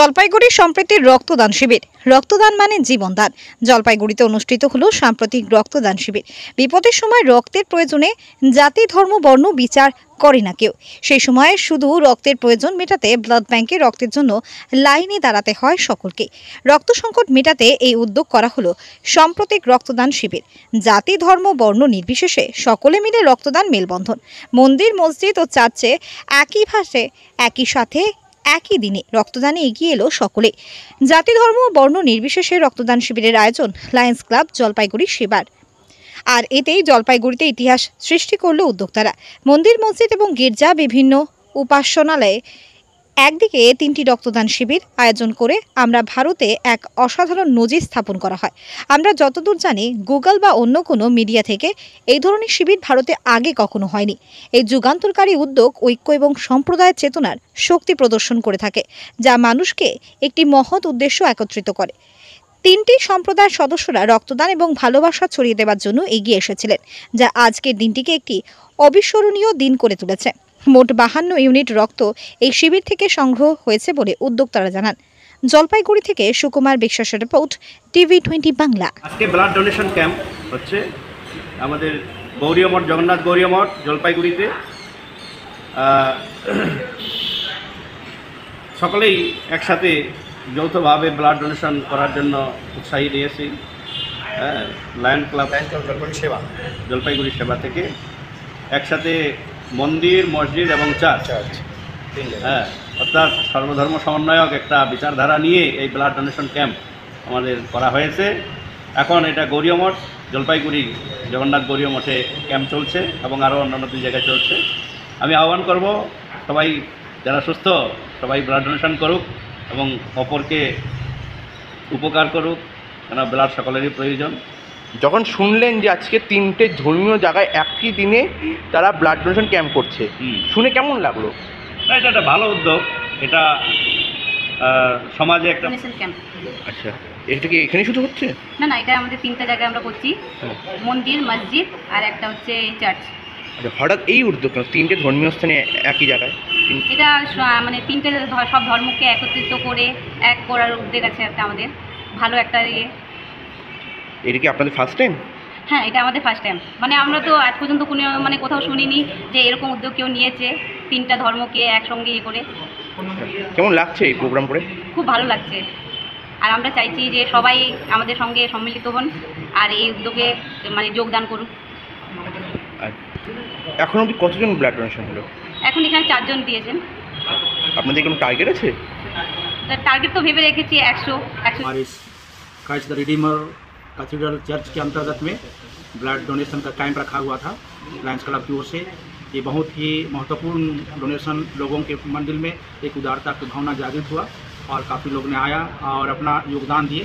জলপাইগুড়ি সম্প্রতি রক্তদান শিবির। রক্তদান মানে জীবনদান। জলপাইগুড়িতে অনুষ্ঠিত হলো সাম্প্রতিক রক্তদান শিবির। বিপদের সময় রক্তের প্রয়োজনে জাতি, ধর্ম, বর্ণ বিচার করে না কেউ। সেই সময় শুধু রক্তের প্রয়োজন মেটাতে ব্লাড ব্যাংকে রক্তের জন্য লাইনে দাঁড়াতে হয় সকলকে। রক্ত সংকট মেটাতে এই উদ্যোগ করা হলো সাম্প্রতিক রক্তদান শিবির। জাতি, ধর্ম, বর্ণ নির্বিশেষে সকলে মিলে রক্তদান মেলবন্ধন। মন্দির, মসজিদ ও চার্চে একই ভাষে একই সাথে একই দিনে রক্তদানে এগিয়ে এলো সকলে। জাতি, ধর্ম, বর্ণ নির্বিশেষে রক্তদান শিবিরের আয়োজন লায়ন্স ক্লাব জলপাইগুড়ি সেবার। আর এতেই জলপাইগুড়িতে ইতিহাস সৃষ্টি করলো উদ্যোক্তারা। মন্দির, মসজিদ এবং গির্জা, বিভিন্ন উপাসনালয়ে একদিকে 3টি রক্তদান শিবির আয়োজন করে আমরা ভারতে এক অসাধারণ নজির স্থাপন করা হয়। আমরা যতদূর জানি, গুগল বা অন্য কোনো মিডিয়া থেকে এই ধরনের শিবির ভারতে আগে কখনো হয়নি। এই যুগান্তরকারী উদ্যোগ ঐক্য এবং সম্প্রদায়ের চেতনার শক্তি প্রদর্শন করে থাকে, যা মানুষকে একটি মহৎ উদ্দেশ্য একত্রিত করে। 3টি সম্প্রদায়ের সদস্যরা রক্তদান এবং ভালোবাসা ছড়িয়ে দেওয়ার জন্য এগিয়ে এসেছিলেন, যা আজকের দিনটিকে একটি অবিস্মরণীয় দিন করে তুলেছে। মোট 52 ইউনিট রক্ত এই শিবির থেকে সংগ্রহ হয়েছে বলে উদ্যোক্তারা জানান। জলপাইগুড়ি থেকে সুকুমার বিশ্বাসের রিপোর্ট, TV20 বাংলা। আজকে ব্লাড ডোনেশন ক্যাম্প হচ্ছে আমাদের গৌরী মঠ, জগন্নাথ গৌরী মঠ জলপাইগুড়িতে। সকলেই একসাথে যৌথভাবে ব্লাড ডোনেশন করার জন্য উৎসাহী দিয়েছি। লায়ন ক্লাব জলপাইগুড়ি সেবা থেকে একসাথে মন্দির, মসজিদ এবং চার্চ, অর্থাৎ সর্বধর্ম সমন্বয়ক একটা বিচারধারা নিয়ে এই ব্লাড ডোনেশন ক্যাম্প আমাদের করা হয়েছে। এখন এটা গৌরী মঠ জলপাইগুড়ি জগন্নাথ গৌরী মঠে ক্যাম্প চলছে এবং আরও অন্যান্য 2 জায়গায় চলছে। আমি আহ্বান করব, সবাই যারা সুস্থ সবাই ব্লাড ডোনেশন করুক এবং অপরকে উপকার করুক, কেন ব্লাড সকলেরই প্রয়োজন। যখন শুনলেন যে আজকে 3টে ধর্মীয় জায়গায় একই দিনে তারা ব্লাড ডোনেশন ক্যাম্প করছে, শুনে কেমন লাগলো? এটা একটা ভালো উদ্যোগ। এটা সমাজে একটা ক্যাম্প। আচ্ছা, এটা কি এখানে শুধু হচ্ছে? না, এটা আমাদের 3টা জায়গায় আমরা করছি, মন্দির, মসজিদ আর একটা হচ্ছে চার্চ। আচ্ছা, হঠাৎ এই উদ্যোগ 3টে ধর্মীয় স্থানে একই জায়গায়? এটা মানে 3টে সব ধর্মকে একত্রিত করে এক করার উদ্যোগ আছে একটা আমাদের, ভালো একটা ইয়ে। এটা কি আপনাদের ফার্স্ট টাইম? হ্যাঁ, এটা আমাদের ফার্স্ট টাইম। মানে আমরা তো আজ পর্যন্ত কোনো মানে কোথাও শুনিনি যে এরকম উদ্যোগ কেউ নিয়েছে, 3টা ধর্মকে একসঙ্গে ইয়ে করে। কেমন লাগছে এই প্রোগ্রাম করে? খুব ভালো লাগছে। আর আমরা চাইছি যে সবাই আমাদের সঙ্গে সম্মিলিত হন আর এই উদ্যোগে মানে যোগদান করুন। এখন অবধি কতজন ব্লাড ডোনেশন হলো? এখন এখানে 4 জন দিয়েছেন। আপনাদের কোনো টার্গেট আছে? टारगेट तो भेबे रखे 100। हमारे Christ the Redeemer cathedral church के अंतर्गत में ब्लड डोनेशन का कैंप रखा हुआ था लायंस क्लब की ओर से। ये बहुत ही महत्वपूर्ण डोनेशन, लोगों के मंदिर में एक उदारता की भावना जागृत हुआ और काफ़ी लोग ने आया और अपना योगदान दिए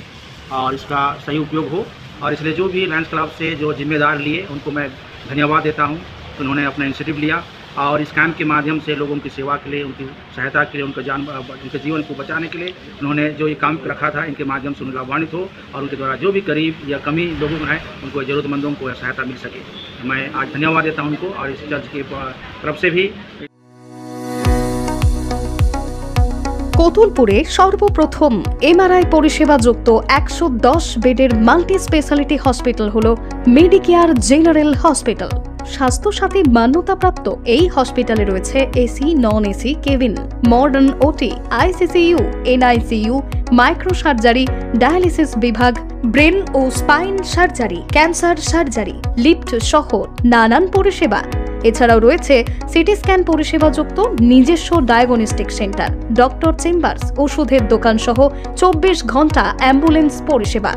और इसका सही उपयोग हो। और इसलिए जो भी लायंस क्लब से जो जिम्मेदार लिए उनको मैं धन्यवाद देता हूँ। उन्होंने अपना इनिशिएटिव लिया और इस कैंप के माध्यम से लोगों की सेवा के लिए, उनकी सहायता के लिए, उनके जीवन को बचाने के लिए उन्होंने जो ये काम रखा था, इनके माध्यम से उन्हें लाभान्वित हो और उनके द्वारा जो भी गरीब या कमी लोगों में है उनको ज़रूरतमंदों को सहायता मिल सके। मैं आज धन्यवाद देता हूँ उनको और इस चर्च की तरफ से भी। কতুলপুরে সর্বপ্রথম এমআরআই পরিষেবা যুক্ত 110 বেডের মাল্টি স্পেশালিটি হসপিটাল হলো মেডিকেয়ার জেনারেল হসপিটাল। স্বাস্থ্যসাথী মান্যতাপ্রাপ্ত এই হসপিটালে রয়েছে AC, non AC cabin, modern OT, ICCU, NICU, micro surgery, dialysis বিভাগ, ব্রেন ও spine surgery, cancer surgery, lift সহ নানান পরিষেবা। এছাড়াও রয়েছে সিটি স্ক্যান পরিষেবা যুক্ত নিজস্ব ডায়াগনস্টিক সেন্টার, ডক্টর চেম্বার্স, ওষুধের দোকান সহ 24 ঘন্টা অ্যাম্বুলেন্স পরিষেবা।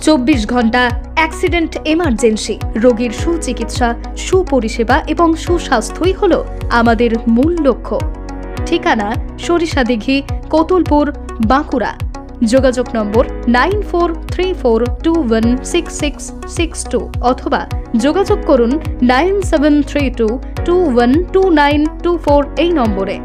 24 ঘন্টা অ্যাক্সিডেন্ট এমার্জেন্সি, রোগীর সুচিকিৎসা, সুপরিষেবা এবং সুস্বাস্থ্যই হল আমাদের মূল লক্ষ্য। ঠিকানা সরিষাদিঘি, কতুলপুর, বাঁকুড়া। যোগাযোগ নম্বর 9434216662 অথবা যোগাযোগ করুন 9732212924 এই নম্বরে।